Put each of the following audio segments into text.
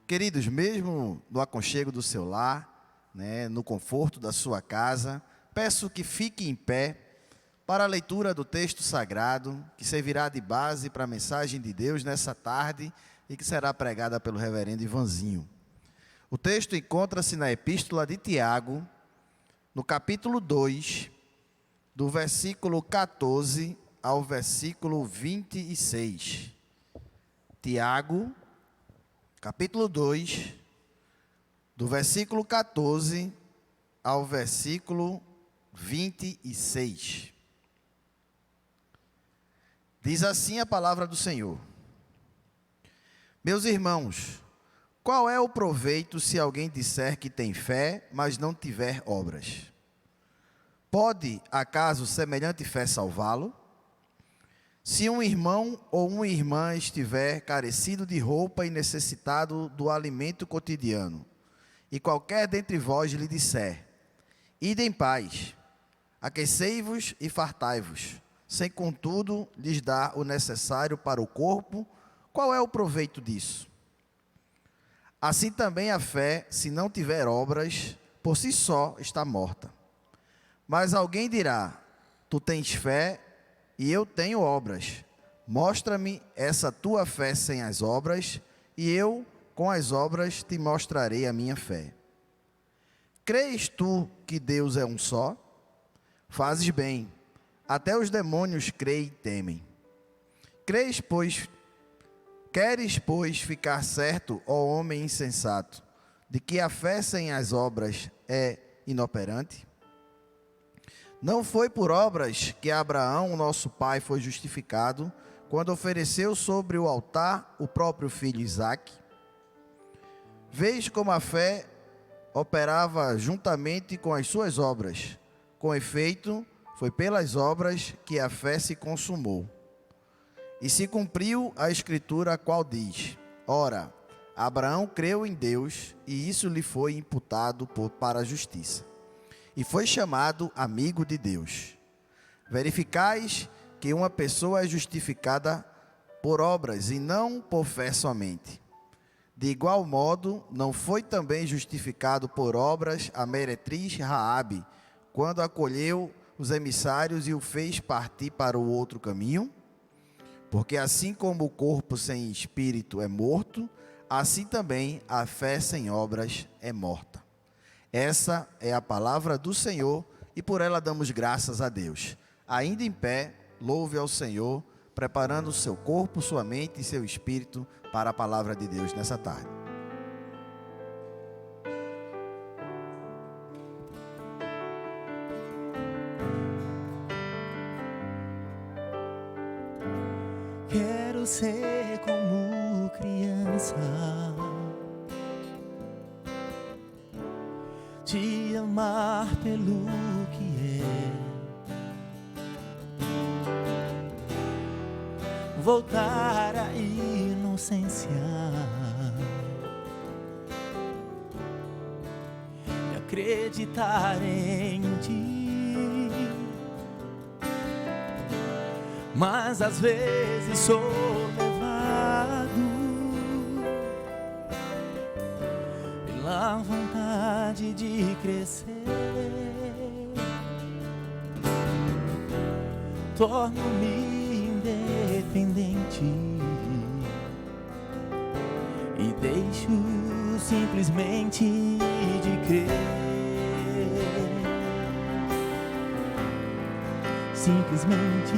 Queridos, mesmo no aconchego do seu lar, no conforto da sua casa, peço que fique em pé para a leitura do texto sagrado, que servirá de base para a mensagem de Deus nessa tarde e que será pregada pelo reverendo Ivanzinho. O texto encontra-se na Epístola de Tiago, no capítulo 2, do versículo 14 ao versículo 26. Tiago, capítulo 2, do versículo 14 ao versículo 26. Diz assim a palavra do Senhor: Meus irmãos, qual é o proveito se alguém disser que tem fé, mas não tiver obras? Pode, acaso, semelhante fé salvá-lo? Se um irmão ou uma irmã estiver carecido de roupa e necessitado do alimento cotidiano, e qualquer dentre vós lhe disser: Ide em paz, aquecei-vos e fartai-vos, sem contudo lhes dar o necessário para o corpo, qual é o proveito disso? Assim também a fé, se não tiver obras, por si só está morta. Mas alguém dirá: Tu tens fé e eu tenho obras. Mostra-me essa tua fé sem as obras, e eu, com as obras, te mostrarei a minha fé. Crês tu que Deus é um só? Fazes bem, até os demônios creem e temem. Queres, pois, ficar certo, ó homem insensato, de que a fé sem as obras é inoperante? Não foi por obras que Abraão, nosso pai, foi justificado, quando ofereceu sobre o altar o próprio filho Isaque? Vês como a fé operava juntamente com as suas obras. Com efeito, foi pelas obras que a fé se consumou. E se cumpriu a escritura, a qual diz: Ora, Abraão creu em Deus, e isso lhe foi imputado para a justiça. E foi chamado amigo de Deus. Verificais que uma pessoa é justificada por obras e não por fé somente. De igual modo, não foi também justificado por obras a meretriz Raabe, quando acolheu os emissários e o fez partir para o outro caminho? Porque assim como o corpo sem espírito é morto, assim também a fé sem obras é morta. Essa é a palavra do Senhor e por ela damos graças a Deus. Ainda em pé, louve ao Senhor, preparando o seu corpo, sua mente e seu espírito para a palavra de Deus nessa tarde. Quero ser como criança, te amar pelo que é, voltar à inocência e acreditar em ti. Mas às vezes sou levado pela vontade de crescer, torno-me independente e deixo simplesmente de crer. Simplesmente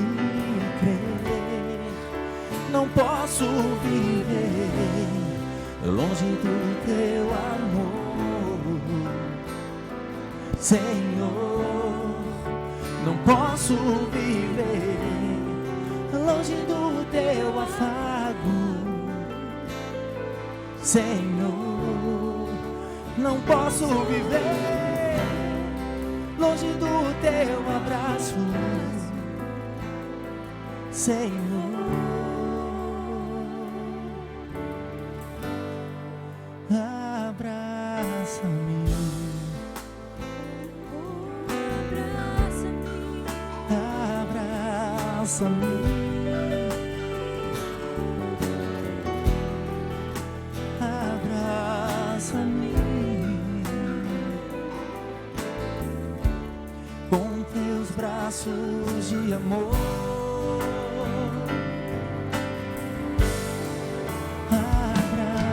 crer. Não posso viver longe do teu amor, Senhor. Não posso viver longe do teu afago, Senhor. Não posso viver longe do teu abraço, Senhor. Abraça-me, abraça-me, abraça-me. braços de amor. Abraça-me,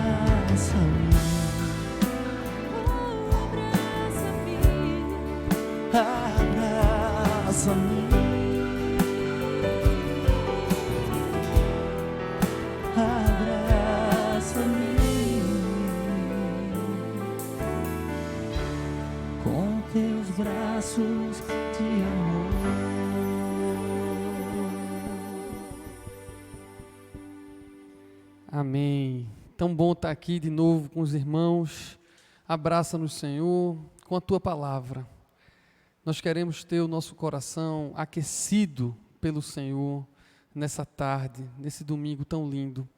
abraça-me, abraça-me com teus braços de amor. Amém. Tão bom estar aqui de novo com os irmãos. Abraça-nos, Senhor, com a Tua palavra. Nós queremos ter o nosso coração aquecido pelo Senhor nessa tarde, nesse domingo tão lindo.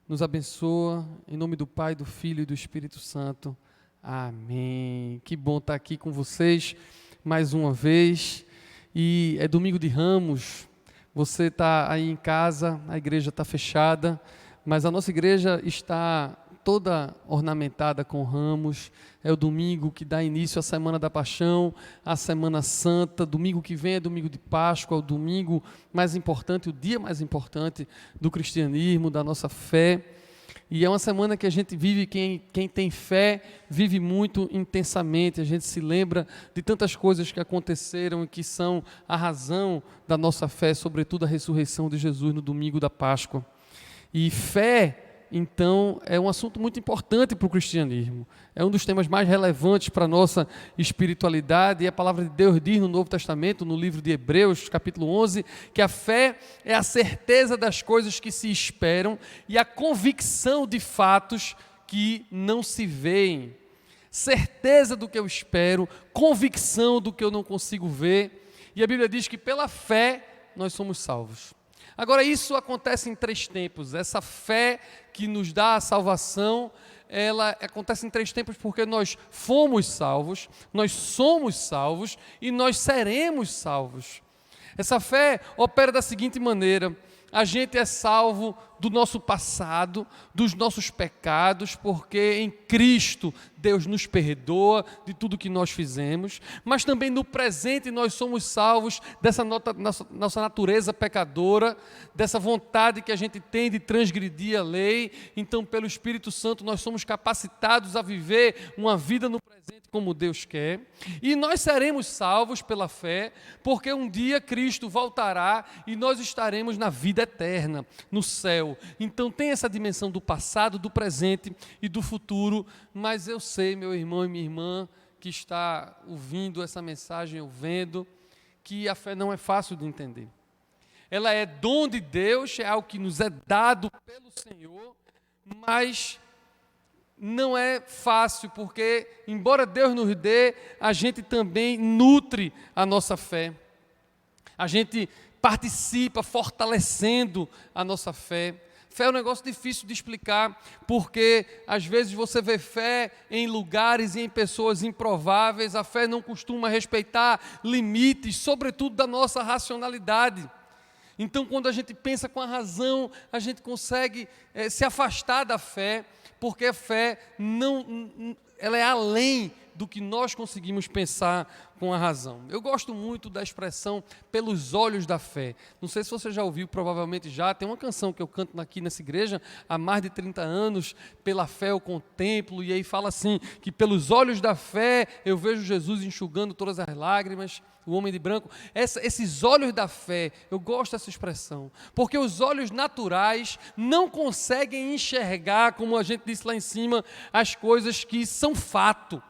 Nos abençoa, em nome do Pai, do Filho e do Espírito Santo. Amém. Que bom estar aqui com vocês mais uma vez. E é domingo de Ramos. Você está aí em casa, a igreja está fechada, mas a nossa igreja está toda ornamentada com ramos. É o domingo que dá início à Semana da Paixão, à Semana Santa. Domingo que vem é domingo de Páscoa, o domingo mais importante, o dia mais importante do cristianismo, da nossa fé. E é uma semana que a gente vive, quem tem fé, vive muito intensamente. A gente se lembra de tantas coisas que aconteceram e que são a razão da nossa fé, sobretudo a ressurreição de Jesus no domingo da Páscoa. E fé, então, é um assunto muito importante para o cristianismo. É um dos temas mais relevantes para a nossa espiritualidade. E a palavra de Deus diz no Novo Testamento, no livro de Hebreus, capítulo 11, que a fé é a certeza das coisas que se esperam e a convicção de fatos que não se veem. Certeza do que eu espero, convicção do que eu não consigo ver. E a Bíblia diz que pela fé nós somos salvos. Agora, isso acontece em 3 tempos. Essa fé que nos dá a salvação, ela acontece em 3 tempos porque nós fomos salvos, nós somos salvos e nós seremos salvos. Essa fé opera da seguinte maneira: a gente é salvo do nosso passado, dos nossos pecados, porque em Cristo Deus nos perdoa de tudo que nós fizemos, mas também no presente nós somos salvos dessa nossa natureza pecadora, dessa vontade que a gente tem de transgredir a lei. Então, pelo Espírito Santo, nós somos capacitados a viver uma vida no presente como Deus quer, e nós seremos salvos pela fé, porque um dia Cristo voltará e nós estaremos na vida eterna, no céu. Então tem essa dimensão do passado, do presente e do futuro, mas eu sei, meu irmão e minha irmã, que está ouvindo essa mensagem, vendo, que a fé não é fácil de entender. Ela é dom de Deus, é algo que nos é dado pelo Senhor, mas não é fácil, porque embora Deus nos dê, a gente também nutre a nossa fé. A gente participa fortalecendo a nossa fé. Fé é um negócio difícil de explicar, porque às vezes você vê fé em lugares e em pessoas improváveis. A fé não costuma respeitar limites, sobretudo da nossa racionalidade. Então, quando a gente pensa com a razão, a gente consegue se afastar da fé, porque a fé ela é além do que nós conseguimos pensar com a razão. Eu gosto muito da expressão pelos olhos da fé. Não sei se você já ouviu, provavelmente já. Tem uma canção que eu canto aqui nessa igreja há mais de 30 anos, Pela Fé eu contemplo, e aí fala assim, que pelos olhos da fé eu vejo Jesus enxugando todas as lágrimas, o homem de branco. Esses olhos da fé, eu gosto dessa expressão, porque os olhos naturais não conseguem enxergar, como a gente disse lá em cima, as coisas que são fato.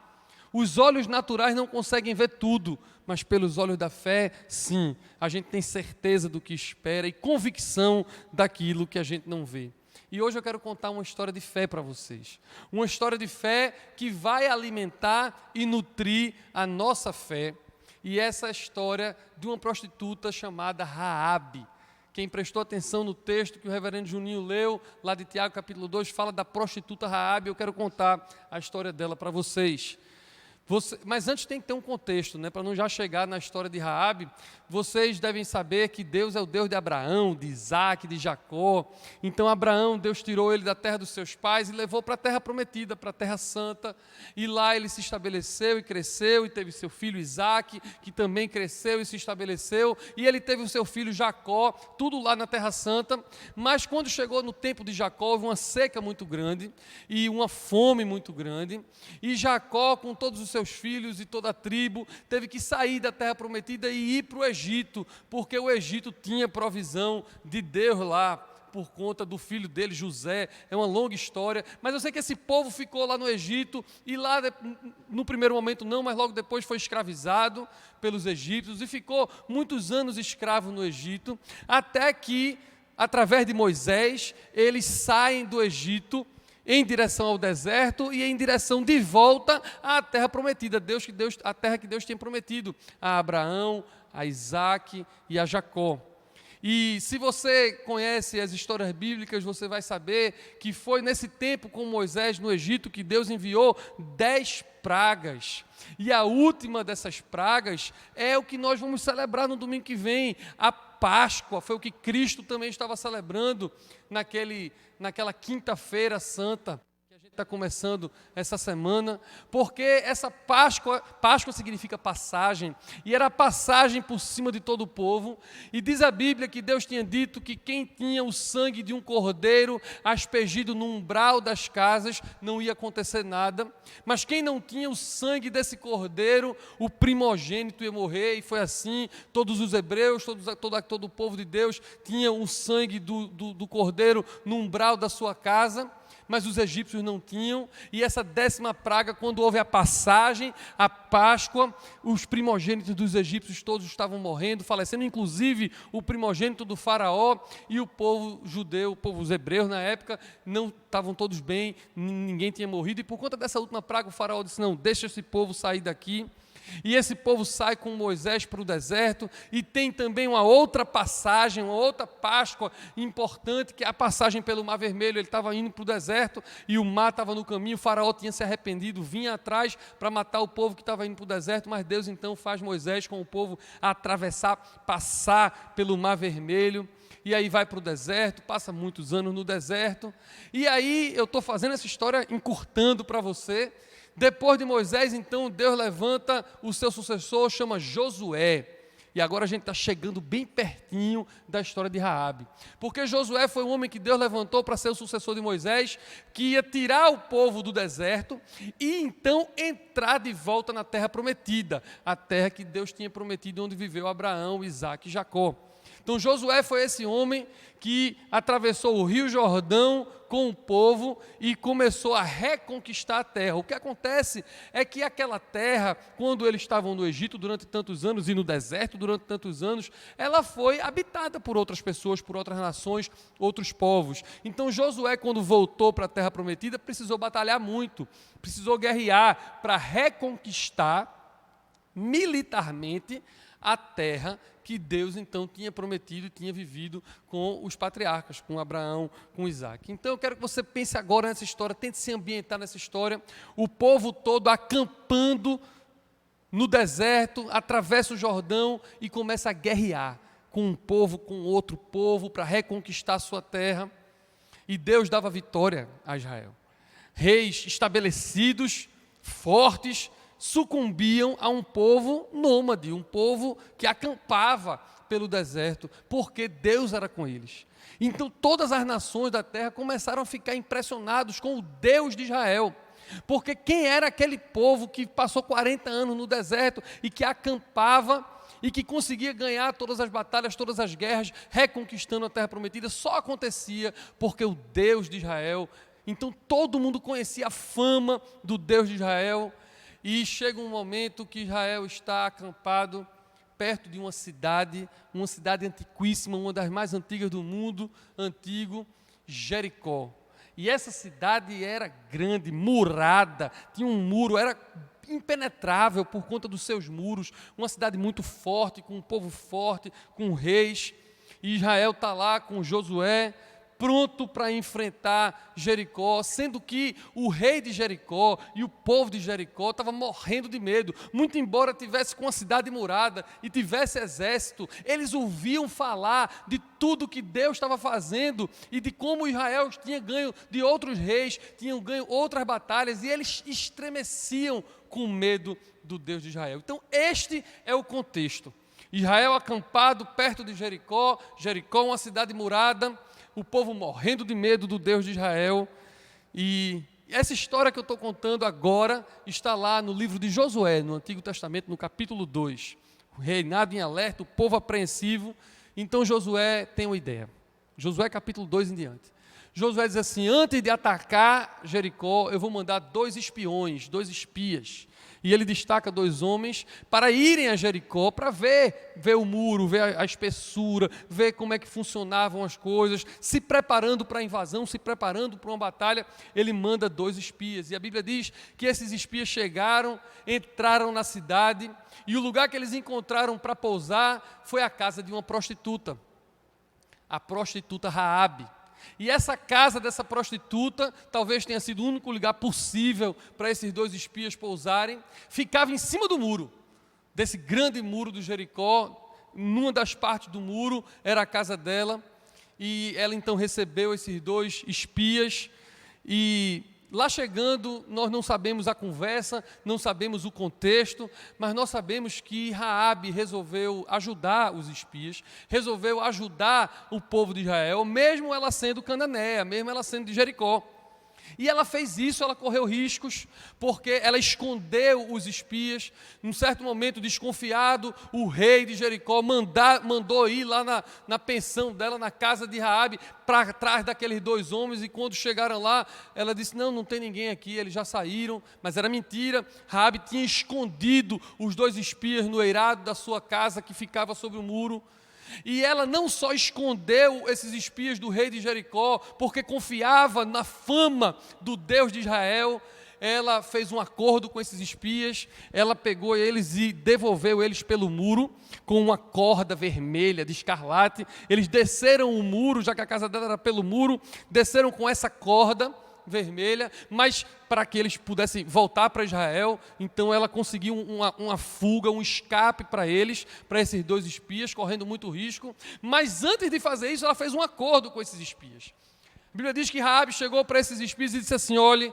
Os olhos naturais não conseguem ver tudo, mas pelos olhos da fé, sim, a gente tem certeza do que espera e convicção daquilo que a gente não vê. E hoje eu quero contar uma história de fé para vocês. Uma história de fé que vai alimentar e nutrir a nossa fé. E essa é a história de uma prostituta chamada Raabe. Quem prestou atenção no texto que o reverendo Juninho leu, lá de Tiago capítulo 2, fala da prostituta Raabe. Eu quero contar a história dela para vocês. Mas antes tem que ter um contexto, né? Para não já chegar na história de Raabe. Vocês devem saber que Deus é o Deus de Abraão, de Isaac, de Jacó. Então Abraão, Deus tirou ele da terra dos seus pais e levou para a terra prometida, para a terra santa. E lá ele se estabeleceu e cresceu, e teve seu filho Isaac, que também cresceu e se estabeleceu. E ele teve o seu filho Jacó, tudo lá na terra santa. Mas quando chegou no tempo de Jacó, houve uma seca muito grande e uma fome muito grande. E Jacó, com todos os seus filhos e toda a tribo, teve que sair da terra prometida e ir para o Egito, porque o Egito tinha provisão de Deus lá, por conta do filho dele, José. É uma longa história, mas eu sei que esse povo ficou lá no Egito, e lá, no primeiro momento não, mas logo depois foi escravizado pelos egípcios, e ficou muitos anos escravo no Egito, até que, através de Moisés, eles saem do Egito em direção ao deserto e em direção de volta à terra prometida, a terra que Deus tinha prometido a Abraão, a Isaac e a Jacó. E se você conhece as histórias bíblicas, você vai saber que foi nesse tempo com Moisés no Egito que Deus enviou 10 pragas. E a última dessas pragas é o que nós vamos celebrar no domingo que vem, a Páscoa. Foi o que Cristo também estava celebrando naquela quinta-feira santa, que a gente está começando essa semana, porque essa Páscoa significa passagem, e era a passagem por cima de todo o povo, e diz a Bíblia que Deus tinha dito que quem tinha o sangue de um cordeiro aspergido no umbral das casas, não ia acontecer nada, mas quem não tinha o sangue desse cordeiro, o primogênito ia morrer, e foi assim. Todos os hebreus, todo o povo de Deus tinha o sangue do cordeiro no umbral da sua casa, mas os egípcios não tinham. E essa 10ª praga, quando houve a passagem, a Páscoa, os primogênitos dos egípcios todos estavam morrendo, falecendo, inclusive o primogênito do faraó, e o povo judeu, os hebreus na época, não estavam todos bem, ninguém tinha morrido, e por conta dessa última praga o faraó disse: não, deixa esse povo sair daqui. E esse povo sai com Moisés para o deserto, e tem também uma outra passagem, uma outra Páscoa importante, que é a passagem pelo Mar Vermelho. Ele estava indo para o deserto, e o mar estava no caminho, o faraó tinha se arrependido, vinha atrás para matar o povo que estava indo para o deserto, mas Deus então faz Moisés com o povo passar pelo Mar Vermelho, e aí vai para o deserto, passa muitos anos no deserto, e aí eu estou fazendo essa história encurtando para você. Depois de Moisés, então, Deus levanta o seu sucessor, chama Josué. E agora a gente está chegando bem pertinho da história de Raabe. Porque Josué foi o homem que Deus levantou para ser o sucessor de Moisés, que ia tirar o povo do deserto e então entrar de volta na terra prometida, a terra que Deus tinha prometido, onde viveu Abraão, Isaac e Jacó. Então Josué foi esse homem que atravessou o Rio Jordão com o povo e começou a reconquistar a terra. O que acontece é que aquela terra, quando eles estavam no Egito durante tantos anos e no deserto durante tantos anos, ela foi habitada por outras pessoas, por outras nações, outros povos. Então Josué, quando voltou para a terra prometida, precisou batalhar muito, precisou guerrear para reconquistar militarmente a terra que Deus então tinha prometido e tinha vivido com os patriarcas, com Abraão, com Isaac. Então eu quero que você pense agora nessa história, tente se ambientar nessa história, o povo todo acampando no deserto, atravessa o Jordão e começa a guerrear com um povo, com outro povo, para reconquistar a sua terra, e Deus dava vitória a Israel. Reis estabelecidos, fortes, sucumbiam a um povo nômade, um povo que acampava pelo deserto, porque Deus era com eles. Então todas as nações da terra começaram a ficar impressionados com o Deus de Israel, porque quem era aquele povo que passou 40 anos no deserto e que acampava e que conseguia ganhar todas as batalhas, todas as guerras, reconquistando a terra prometida, só acontecia porque o Deus de Israel. Então todo mundo conhecia a fama do Deus de Israel. E chega um momento que Israel está acampado perto de uma cidade antiquíssima, uma das mais antigas do mundo antigo, Jericó. E essa cidade era grande, murada, tinha um muro, era impenetrável por conta dos seus muros, uma cidade muito forte, com um povo forte, com reis. E Israel está lá com Josué, pronto para enfrentar Jericó, sendo que o rei de Jericó e o povo de Jericó estavam morrendo de medo. Muito embora tivesse com a cidade murada e tivesse exército, eles ouviam falar de tudo que Deus estava fazendo e de como Israel tinha ganho de outros reis, tinham ganho outras batalhas, e eles estremeciam com medo do Deus de Israel. Então este é o contexto. Israel acampado perto de Jericó, Jericó uma cidade murada, o povo morrendo de medo do Deus de Israel. E essa história que eu estou contando agora está lá no livro de Josué, no Antigo Testamento, no capítulo 2. O reinado em alerta, o povo apreensivo. Então Josué tem uma ideia. Josué capítulo 2 em diante. Josué diz assim: antes de atacar Jericó, eu vou mandar 2 espiões, 2 espias. E ele destaca 2 homens para irem a Jericó, para ver o muro, ver a espessura, ver como é que funcionavam as coisas, se preparando para a invasão, se preparando para uma batalha. Ele manda 2 espias. E a Bíblia diz que esses espias chegaram, entraram na cidade, e o lugar que eles encontraram para pousar foi a casa de uma prostituta, a prostituta Raabe. E essa casa dessa prostituta, talvez tenha sido o único lugar possível para esses 2 espias pousarem, ficava em cima do muro, desse grande muro do Jericó. Numa das partes do muro era a casa dela, e ela então recebeu esses 2 espias, e lá chegando, nós não sabemos a conversa, não sabemos o contexto, mas nós sabemos que Raabe resolveu ajudar os espias, resolveu ajudar o povo de Israel, mesmo ela sendo cananeia, mesmo ela sendo de Jericó. E ela fez isso, ela correu riscos, porque ela escondeu os espias. Num certo momento, desconfiado, o rei de Jericó mandou ir lá na pensão dela, na casa de Raabe, para trás daqueles 2 homens, e quando chegaram lá, ela disse: não tem ninguém aqui, eles já saíram. Mas era mentira. Raabe tinha escondido os 2 espias no eirado da sua casa, que ficava sobre o muro. E ela não só escondeu esses espias do rei de Jericó, porque confiava na fama do Deus de Israel, ela fez um acordo com esses espias, ela pegou eles e devolveu eles pelo muro, com uma corda vermelha de escarlate. Eles desceram o muro, já que a casa dela era pelo muro, desceram com essa corda vermelha, mas para que eles pudessem voltar para Israel. Então ela conseguiu uma fuga, um escape para eles, para esses 2 espias, correndo muito risco. Mas antes de fazer isso, ela fez um acordo com esses espias. A Bíblia diz que Raabe chegou para esses espias e disse assim: olhe,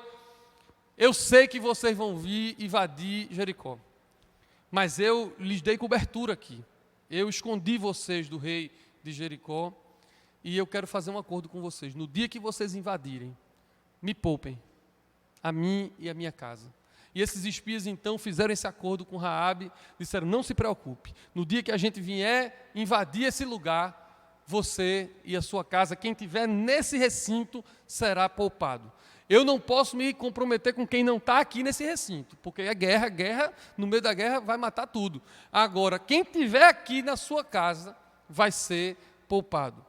eu sei que vocês vão vir invadir Jericó, mas eu lhes dei cobertura aqui, eu escondi vocês do rei de Jericó, e eu quero fazer um acordo com vocês. No dia que vocês invadirem, me poupem, a mim e a minha casa. E esses espias então fizeram esse acordo com Raabe, disseram: não se preocupe, no dia que a gente vier invadir esse lugar, você e a sua casa, quem estiver nesse recinto, será poupado. Eu não posso me comprometer com quem não está aqui nesse recinto, porque é guerra, no meio da guerra vai matar tudo. Agora, quem estiver aqui na sua casa vai ser poupado.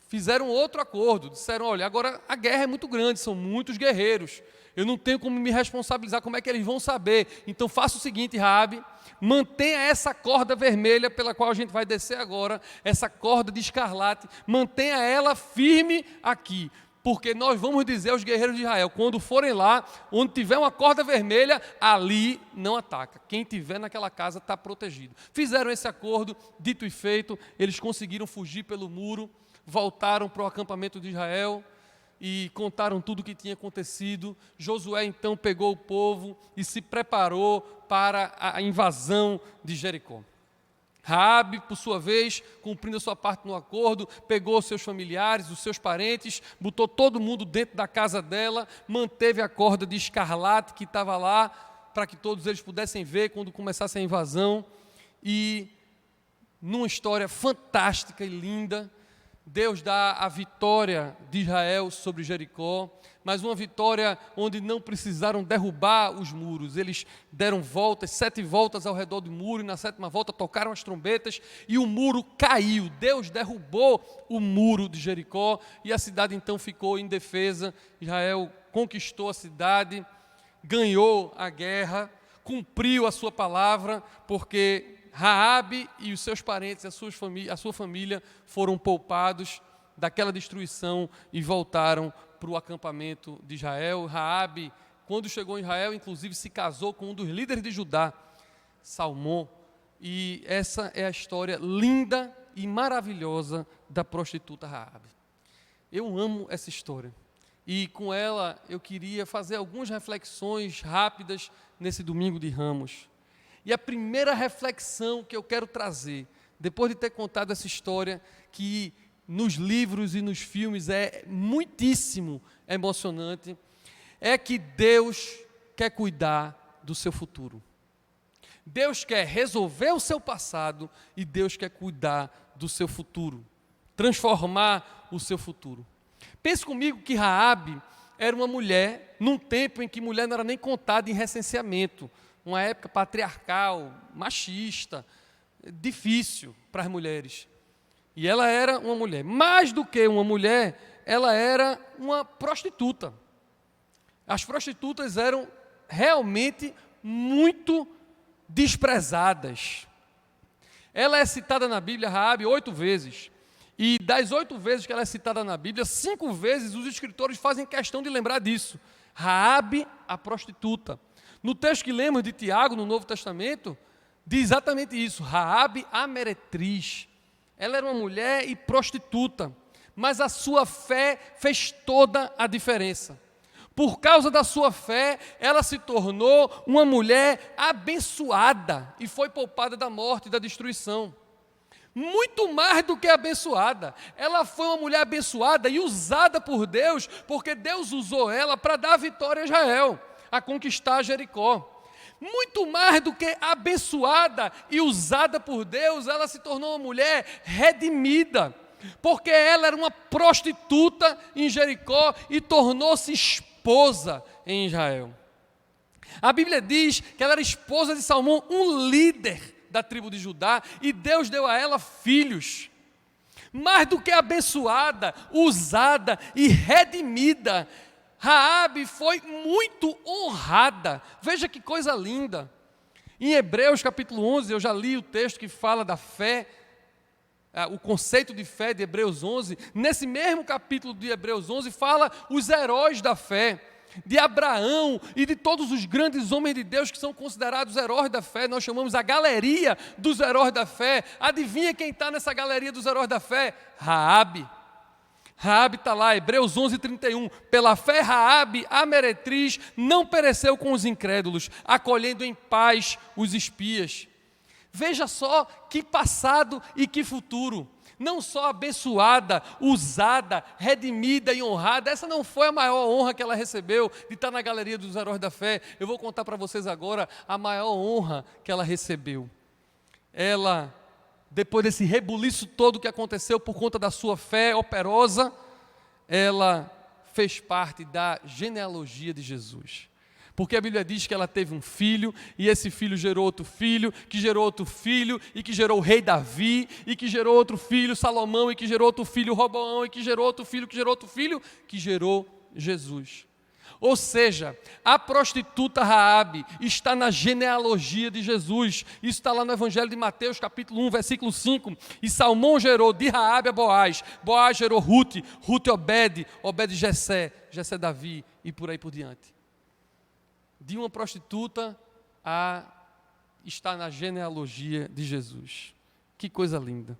Fizeram outro acordo, disseram: olha, agora a guerra é muito grande, são muitos guerreiros, eu não tenho como me responsabilizar, como é que eles vão saber? Então faça o seguinte, Raabe, mantenha essa corda vermelha pela qual a gente vai descer agora, essa corda de escarlate, mantenha ela firme aqui, porque nós vamos dizer aos guerreiros de Israel: quando forem lá, onde tiver uma corda vermelha, ali não ataca, quem tiver naquela casa está protegido. Fizeram esse acordo, dito e feito, eles conseguiram fugir pelo muro, voltaram para o acampamento de Israel e contaram tudo o que tinha acontecido. Josué então pegou o povo e se preparou para a invasão de Jericó. Raabe, por sua vez, cumprindo a sua parte no acordo, pegou os seus familiares, os seus parentes, botou todo mundo dentro da casa dela, manteve a corda de escarlate que estava lá, para que todos eles pudessem ver quando começasse a invasão. E, numa história fantástica e linda, Deus dá a vitória de Israel sobre Jericó, mas uma vitória onde não precisaram derrubar os muros. Eles deram voltas, 7 voltas ao redor do muro, e na 7ª volta tocaram as trombetas e o muro caiu. Deus derrubou o muro de Jericó e a cidade então ficou indefesa. Israel conquistou a cidade, ganhou a guerra, cumpriu a sua palavra, porque Raabe e os seus parentes, a sua família foram poupados daquela destruição e voltaram para o acampamento de Israel. Raabe, quando chegou em Israel, inclusive se casou com um dos líderes de Judá, Salmão. E essa é a história linda e maravilhosa da prostituta Raabe. Eu amo essa história. E com ela eu queria fazer algumas reflexões rápidas nesse domingo de Ramos. E a primeira reflexão que eu quero trazer, depois de ter contado essa história, que nos livros e nos filmes é muitíssimo emocionante, é que Deus quer cuidar do seu futuro. Deus quer resolver o seu passado e Deus quer cuidar do seu futuro, transformar o seu futuro. Pense comigo que Raabe era uma mulher, num tempo em que mulher não era nem contada em recenseamento, uma época patriarcal, machista, difícil para as mulheres. E ela era uma mulher, mais do que uma mulher, ela era uma prostituta. As prostitutas eram realmente muito desprezadas. Ela é citada na Bíblia, Raabe, 8 vezes. E das 8 vezes que ela é citada na Bíblia, 5 vezes os escritores fazem questão de lembrar disso. Raabe, a prostituta. No texto que lemos de Tiago, no Novo Testamento, diz exatamente isso. Raabe, a meretriz. Ela era uma mulher e prostituta, mas a sua fé fez toda a diferença. Por causa da sua fé, ela se tornou uma mulher abençoada e foi poupada da morte e da destruição. Muito mais do que abençoada. Ela foi uma mulher abençoada e usada por Deus, porque Deus usou ela para dar a vitória a Israel, a conquistar Jericó. Muito mais do que abençoada e usada por Deus, ela se tornou uma mulher redimida, porque ela era uma prostituta em Jericó e tornou-se esposa em Israel. A Bíblia diz que ela era esposa de Salmão, um líder da tribo de Judá, e Deus deu a ela filhos. Mais do que abençoada, usada e redimida, Raabe foi muito honrada. Veja que coisa linda. Em Hebreus capítulo 11, eu já li o texto que fala da fé, o conceito de fé de Hebreus 11. Nesse mesmo capítulo de Hebreus 11 fala os heróis da fé, de Abraão e de todos os grandes homens de Deus que são considerados heróis da fé. Nós chamamos a galeria dos heróis da fé. Adivinha quem está nessa galeria dos heróis da fé? Raabe. Raabe está lá, Hebreus 11:31. Pela fé Raabe, a meretriz, não pereceu com os incrédulos, acolhendo em paz os espias. Veja só que passado e que futuro. Não só abençoada, usada, redimida e honrada. Essa não foi a maior honra que ela recebeu de estar na galeria dos heróis da fé. Eu vou contar para vocês agora a maior honra que ela recebeu. Ela, depois desse rebuliço todo que aconteceu por conta da sua fé operosa, ela fez parte da genealogia de Jesus. Porque a Bíblia diz que ela teve um filho, e esse filho gerou outro filho, que gerou outro filho, e que gerou o rei Davi, e que gerou outro filho, Salomão, e que gerou outro filho, Roboão, e que gerou outro filho, que gerou outro filho, que gerou Jesus. Ou seja, a prostituta Raabe está na genealogia de Jesus. Isso está lá no Evangelho de Mateus, capítulo 1, versículo 5. E Salmão gerou de Raabe a Boaz. Boaz gerou Rute, Rute Obed, Obed Jessé, Jessé Davi, e por aí por diante. De uma prostituta a estar na genealogia de Jesus. Que coisa linda.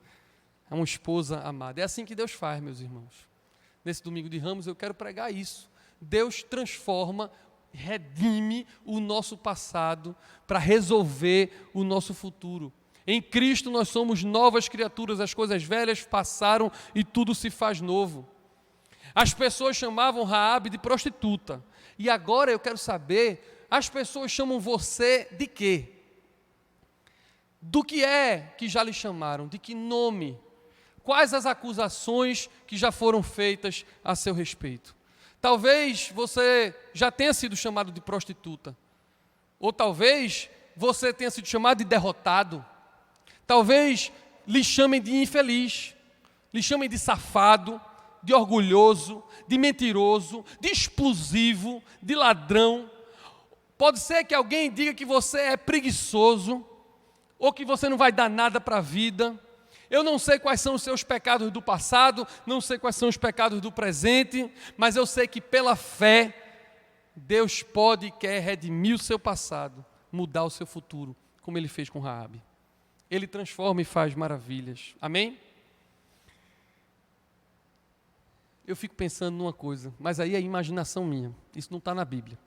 É uma esposa amada. É assim que Deus faz, meus irmãos. Nesse domingo de Ramos eu quero pregar isso. Deus transforma, redime o nosso passado para resolver o nosso futuro. Em Cristo nós somos novas criaturas, as coisas velhas passaram e tudo se faz novo. As pessoas chamavam Raabe de prostituta. E agora eu quero saber, as pessoas chamam você de quê? Do que é que já lhe chamaram? De que nome? Quais as acusações que já foram feitas a seu respeito? Talvez você já tenha sido chamado de prostituta. Ou talvez você tenha sido chamado de derrotado. Talvez lhe chamem de infeliz. Lhe chamem de safado, de orgulhoso, de mentiroso, de explosivo, de ladrão. Pode ser que alguém diga que você é preguiçoso, ou que você não vai dar nada para a vida. Eu não sei quais são os seus pecados do passado, não sei quais são os pecados do presente, mas eu sei que pela fé, Deus pode e quer redimir o seu passado, mudar o seu futuro, como Ele fez com Raabe. Ele transforma e faz maravilhas. Amém? Eu fico pensando numa coisa, mas aí é imaginação minha, isso não está na Bíblia.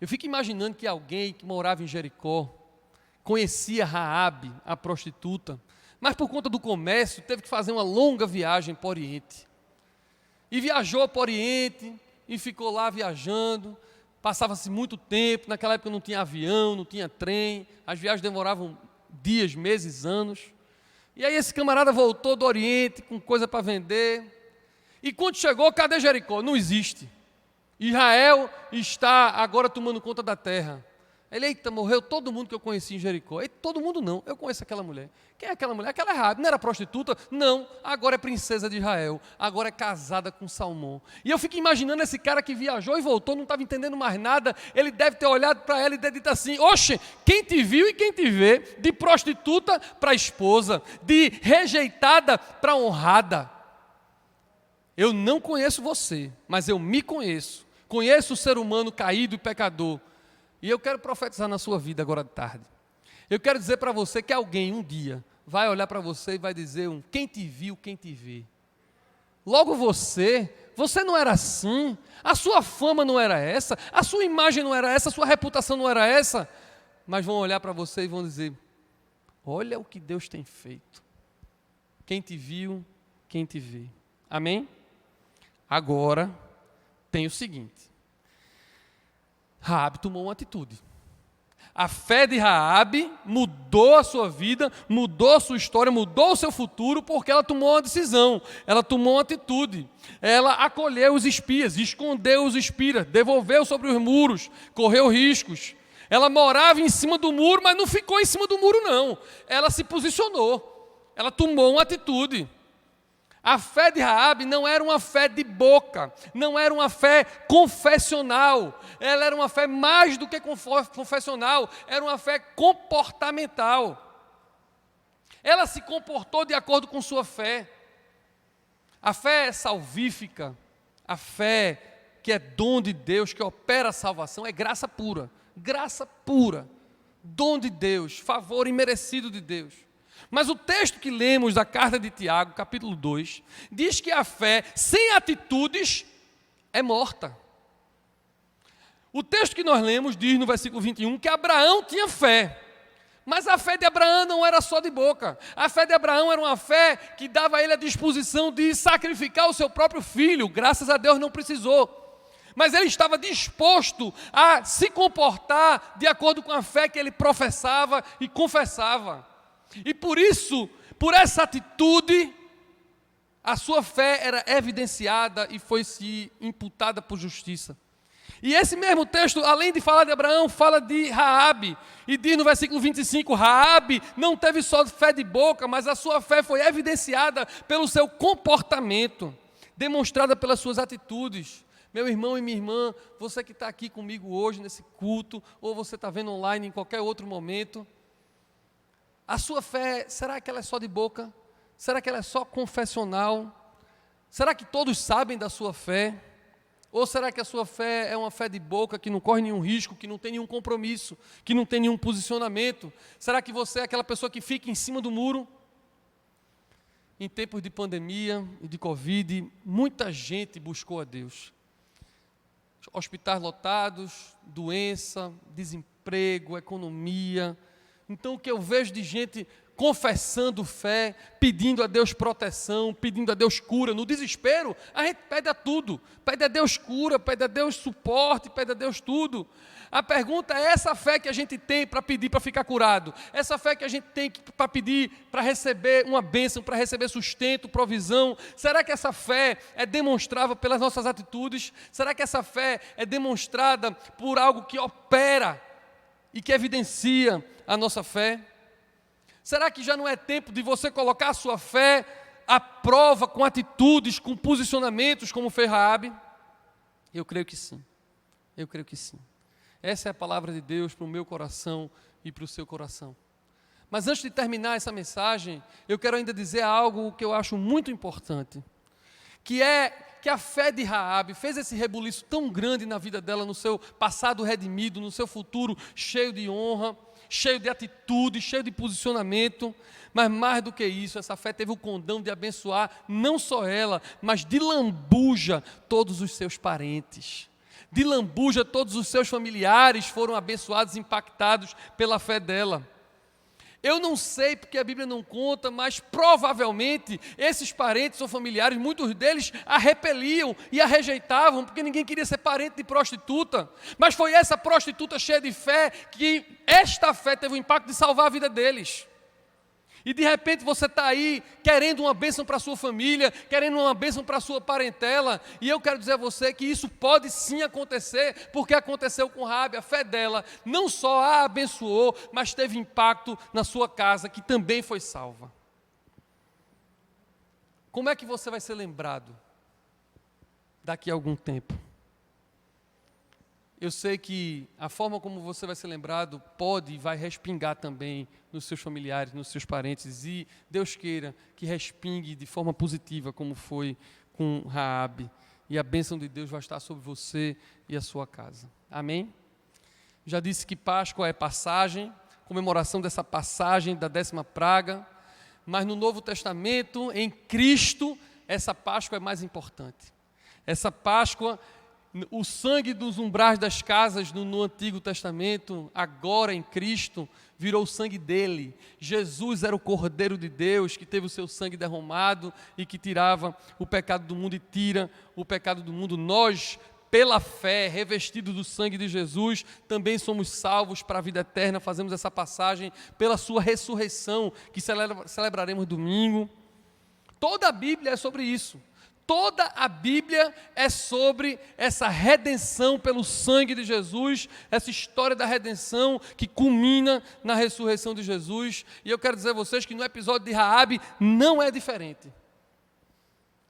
Eu fico imaginando que alguém que morava em Jericó, conhecia Raabe, a prostituta, mas por conta do comércio teve que fazer uma longa viagem para o Oriente. E viajou para o Oriente e ficou lá viajando, passava-se muito tempo, naquela época não tinha avião, não tinha trem, as viagens demoravam dias, meses, anos. E aí esse camarada voltou do Oriente com coisa para vender. E quando chegou, cadê Jericó? Não existe. Israel está agora tomando conta da terra. Ele, eita, morreu todo mundo que eu conheci em Jericó. Eita, todo mundo não, eu conheço aquela mulher. Quem é aquela mulher? Aquela é Raabe, não era prostituta? Não, agora é princesa de Israel, agora é casada com Salmão. E eu fico imaginando esse cara que viajou e voltou, não estava entendendo mais nada, ele deve ter olhado para ela e deve ter dito assim, oxe, quem te viu e quem te vê, de prostituta para esposa, de rejeitada para honrada. Eu não conheço você, mas eu me conheço. Conheço o ser humano caído e pecador. E eu quero profetizar na sua vida agora de tarde. Eu quero dizer para você que alguém um dia vai olhar para você e vai dizer quem te viu, quem te vê. Logo você não era assim, a sua fama não era essa, a sua imagem não era essa, a sua reputação não era essa. Mas vão olhar para você e vão dizer, olha o que Deus tem feito. Quem te viu, quem te vê. Amém? Agora, tem o seguinte. Raabe tomou uma atitude. A fé de Raabe mudou a sua vida, mudou a sua história, mudou o seu futuro, porque ela tomou uma decisão, ela tomou uma atitude. Ela acolheu os espias, escondeu os espias, devolveu sobre os muros, correu riscos. Ela morava em cima do muro, mas não ficou em cima do muro não. Ela se posicionou, ela tomou uma atitude. A fé de Raabe não era uma fé de boca, não era uma fé confessional, ela era uma fé mais do que confessional, era uma fé comportamental. Ela se comportou de acordo com sua fé. A fé é salvífica, a fé que é dom de Deus, que opera a salvação, é graça pura, dom de Deus, favor imerecido de Deus. Mas o texto que lemos da carta de Tiago, capítulo 2, diz que a fé sem atitudes é morta. O texto que nós lemos diz no versículo 21 que Abraão tinha fé. Mas a fé de Abraão não era só de boca. A fé de Abraão era uma fé que dava a ele a disposição de sacrificar o seu próprio filho. Graças a Deus não precisou. Mas ele estava disposto a se comportar de acordo com a fé que ele professava e confessava. E por isso, por essa atitude, a sua fé era evidenciada e foi-se imputada por justiça. E esse mesmo texto, além de falar de Abraão, fala de Raabe. E diz no versículo 25, Raabe não teve só fé de boca, mas a sua fé foi evidenciada pelo seu comportamento, demonstrada pelas suas atitudes. Meu irmão e minha irmã, você que está aqui comigo hoje nesse culto, ou você está vendo online em qualquer outro momento, a sua fé, será que ela é só de boca? Será que ela é só confessional? Será que todos sabem da sua fé? Ou será que a sua fé é uma fé de boca que não corre nenhum risco, que não tem nenhum compromisso, que não tem nenhum posicionamento? Será que você é aquela pessoa que fica em cima do muro? Em tempos de pandemia e de Covid, muita gente buscou a Deus. Hospitais lotados, doença, desemprego, economia. Então, o que eu vejo de gente confessando fé, pedindo a Deus proteção, pedindo a Deus cura, no desespero, a gente pede a tudo, pede a Deus cura, pede a Deus suporte, pede a Deus tudo. A pergunta é essa fé que a gente tem para pedir para ficar curado, essa fé que a gente tem para pedir para receber uma bênção, para receber sustento, provisão, será que essa fé é demonstrável pelas nossas atitudes? Será que essa fé é demonstrada por algo que opera e que evidencia a nossa fé? Será que já não é tempo de você colocar a sua fé à prova com atitudes, com posicionamentos, como fez Raabe? Eu creio que sim. Eu creio que sim. Essa é a palavra de Deus para o meu coração e para o seu coração. Mas antes de terminar essa mensagem, eu quero ainda dizer algo que eu acho muito importante, que é que a fé de Raabe fez esse rebuliço tão grande na vida dela, no seu passado redimido, no seu futuro cheio de honra, cheio de atitude, cheio de posicionamento, mas mais do que isso, essa fé teve o condão de abençoar não só ela, mas de lambuja todos os seus parentes. De lambuja todos os seus familiares foram abençoados, impactados pela fé dela. Eu não sei porque a Bíblia não conta, mas provavelmente esses parentes ou familiares, muitos deles a repeliam e a rejeitavam, porque ninguém queria ser parente de prostituta. Mas foi essa prostituta cheia de fé que esta fé teve o impacto de salvar a vida deles. E de repente você está aí querendo uma bênção para a sua família, querendo uma bênção para a sua parentela, e eu quero dizer a você que isso pode sim acontecer, porque aconteceu com Raabe. A fé dela não só a abençoou, mas teve impacto na sua casa, que também foi salva. Como é que você vai ser lembrado daqui a algum tempo? Eu sei que a forma como você vai ser lembrado pode e vai respingar também nos seus familiares, nos seus parentes, e Deus queira que respingue de forma positiva, como foi com Raabe, e a bênção de Deus vai estar sobre você e a sua casa. Amém? Já disse que Páscoa é passagem, comemoração dessa passagem da 10ª praga, mas no Novo Testamento, em Cristo, essa Páscoa é mais importante. Essa Páscoa, o sangue dos umbrais das casas no Antigo Testamento, agora em Cristo, virou o sangue dele. Jesus era o Cordeiro de Deus, que teve o seu sangue derramado e que tirava o pecado do mundo e tira o pecado do mundo. Nós, pela fé, revestidos do sangue de Jesus, também somos salvos para a vida eterna. Fazemos essa passagem pela sua ressurreição, que celebraremos domingo. Toda a Bíblia é sobre isso. Toda a Bíblia é sobre essa redenção pelo sangue de Jesus, essa história da redenção que culmina na ressurreição de Jesus. E eu quero dizer a vocês que no episódio de Raabe não é diferente.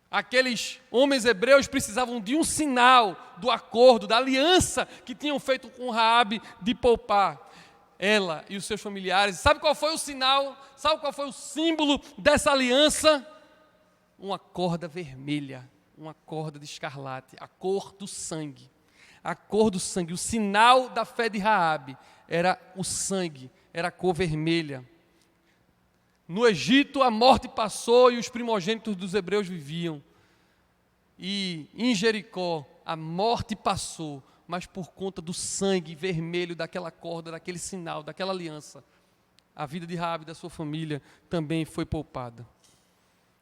Aqueles homens hebreus precisavam de um sinal do acordo, da aliança que tinham feito com Raabe de poupar ela e os seus familiares. Sabe qual foi o sinal? Sabe qual foi o símbolo dessa aliança? Uma corda vermelha, uma corda de escarlate, a cor do sangue. A cor do sangue, o sinal da fé de Raabe era o sangue, era a cor vermelha. No Egito a morte passou e os primogênitos dos hebreus viviam. E em Jericó a morte passou, mas por conta do sangue vermelho daquela corda, daquele sinal, daquela aliança, a vida de Raabe e da sua família também foi poupada.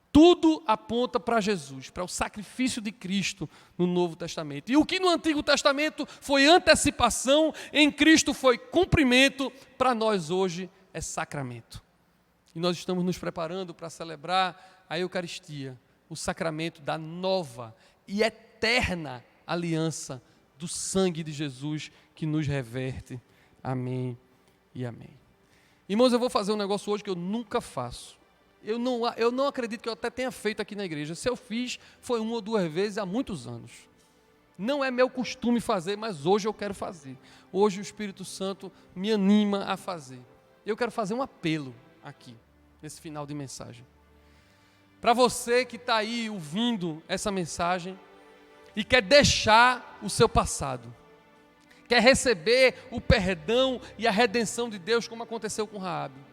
Tudo aponta para Jesus, para o sacrifício de Cristo no Novo Testamento. E o que no Antigo Testamento foi antecipação, em Cristo foi cumprimento, para nós hoje é sacramento. E nós estamos nos preparando para celebrar a Eucaristia, o sacramento da nova e eterna aliança do sangue de Jesus que nos reverte. Amém e amém. Irmãos, eu vou fazer um negócio hoje que eu nunca faço. Eu não acredito que eu até tenha feito aqui na igreja. Se eu fiz, foi 1 ou 2 vezes há muitos anos. Não é meu costume fazer, mas hoje eu quero fazer. Hoje o Espírito Santo me anima a fazer. Eu quero fazer um apelo aqui, nesse final de mensagem. Para você que está aí ouvindo essa mensagem e quer deixar o seu passado, quer receber o perdão e a redenção de Deus, como aconteceu com Raabe.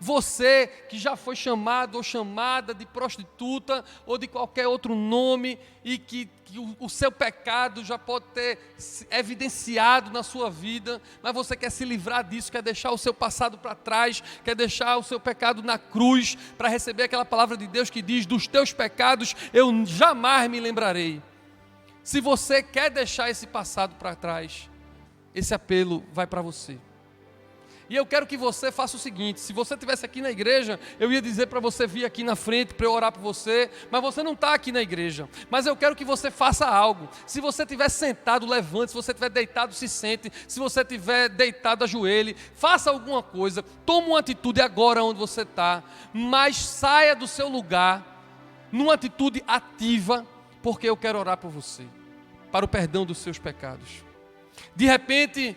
Você que já foi chamado ou chamada de prostituta ou de qualquer outro nome e que o seu pecado já pode ter evidenciado na sua vida, mas você quer se livrar disso, quer deixar o seu passado para trás, quer deixar o seu pecado na cruz para receber aquela palavra de Deus que diz: dos teus pecados eu jamais me lembrarei. Se você quer deixar esse passado para trás, esse apelo vai para você. E eu quero que você faça o seguinte: se você estivesse aqui na igreja, eu ia dizer para você vir aqui na frente para eu orar por você, mas você não está aqui na igreja. Mas eu quero que você faça algo. Se você estiver sentado, levante. Se você estiver deitado, se sente. Se você estiver deitado, ajoelhe. Faça alguma coisa. Tome uma atitude agora onde você está, mas saia do seu lugar numa atitude ativa, porque eu quero orar por você, para o perdão dos seus pecados. De repente,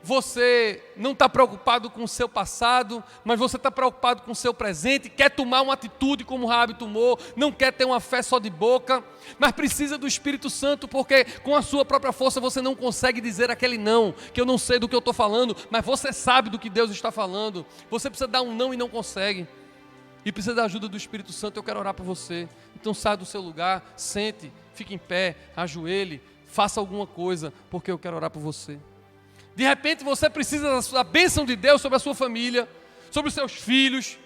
você não está preocupado com o seu passado, mas você está preocupado com o seu presente, quer tomar uma atitude como Raabe tomou, não quer ter uma fé só de boca, mas precisa do Espírito Santo, porque com a sua própria força você não consegue dizer aquele não, que eu não sei do que eu estou falando, mas você sabe do que Deus está falando. Você precisa dar um não e não consegue, e precisa da ajuda do Espírito Santo. Eu quero orar por você. Então saia do seu lugar, sente, fique em pé, ajoelhe, faça alguma coisa, porque eu quero orar por você. De repente você precisa da bênção de Deus sobre a sua família, sobre os seus filhos,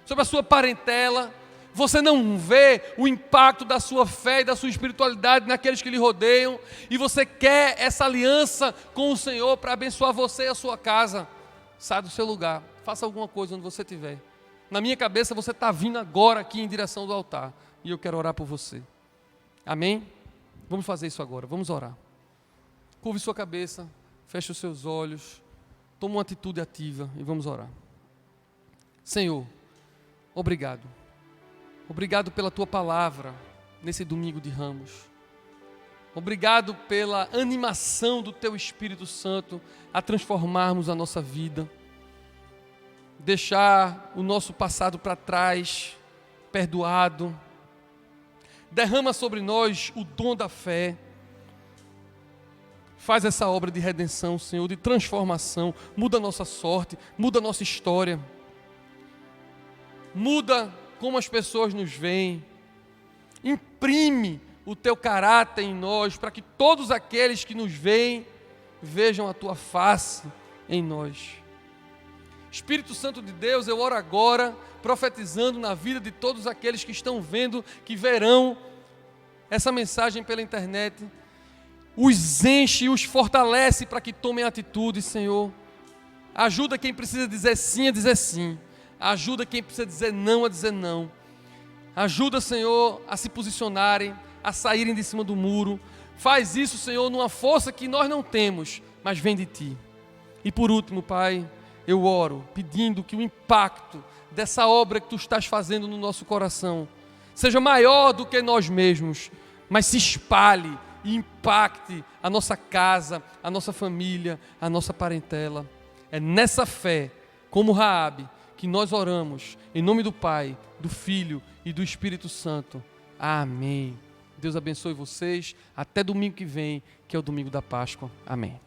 sobre a sua parentela. Você não vê o impacto da sua fé e da sua espiritualidade naqueles que lhe rodeiam, e você quer essa aliança com o Senhor para abençoar você e a sua casa. Saia do seu lugar, faça alguma coisa onde você estiver. Na minha cabeça você está vindo agora aqui em direção do altar, e eu quero orar por você. Amém? Vamos fazer isso agora, vamos orar. Curve sua cabeça. Feche os seus olhos, toma uma atitude ativa e vamos orar. Senhor, obrigado. Obrigado pela Tua palavra nesse domingo de Ramos. Obrigado pela animação do Teu Espírito Santo a transformarmos a nossa vida. Deixar o nosso passado para trás, perdoado. Derrama sobre nós o dom da fé. Faz essa obra de redenção, Senhor, de transformação. Muda a nossa sorte, muda a nossa história. Muda como as pessoas nos veem. Imprime o Teu caráter em nós, para que todos aqueles que nos veem, vejam a Tua face em nós. Espírito Santo de Deus, eu oro agora, profetizando na vida de todos aqueles que estão vendo, que verão essa mensagem pela internet. Os enche e os fortalece para que tomem atitude, Senhor. Ajuda quem precisa dizer sim a dizer sim. Ajuda quem precisa dizer não a dizer não. Ajuda, Senhor, a se posicionarem, a saírem de cima do muro. Faz isso, Senhor, numa força que nós não temos, mas vem de Ti. E por último, Pai, eu oro pedindo que o impacto dessa obra que Tu estás fazendo no nosso coração seja maior do que nós mesmos, mas se espalhe e impacte a nossa casa, a nossa família, a nossa parentela. É nessa fé, como Raabe, que nós oramos, em nome do Pai, do Filho e do Espírito Santo. Amém. Deus abençoe vocês. Até domingo que vem, que é o domingo da Páscoa. Amém.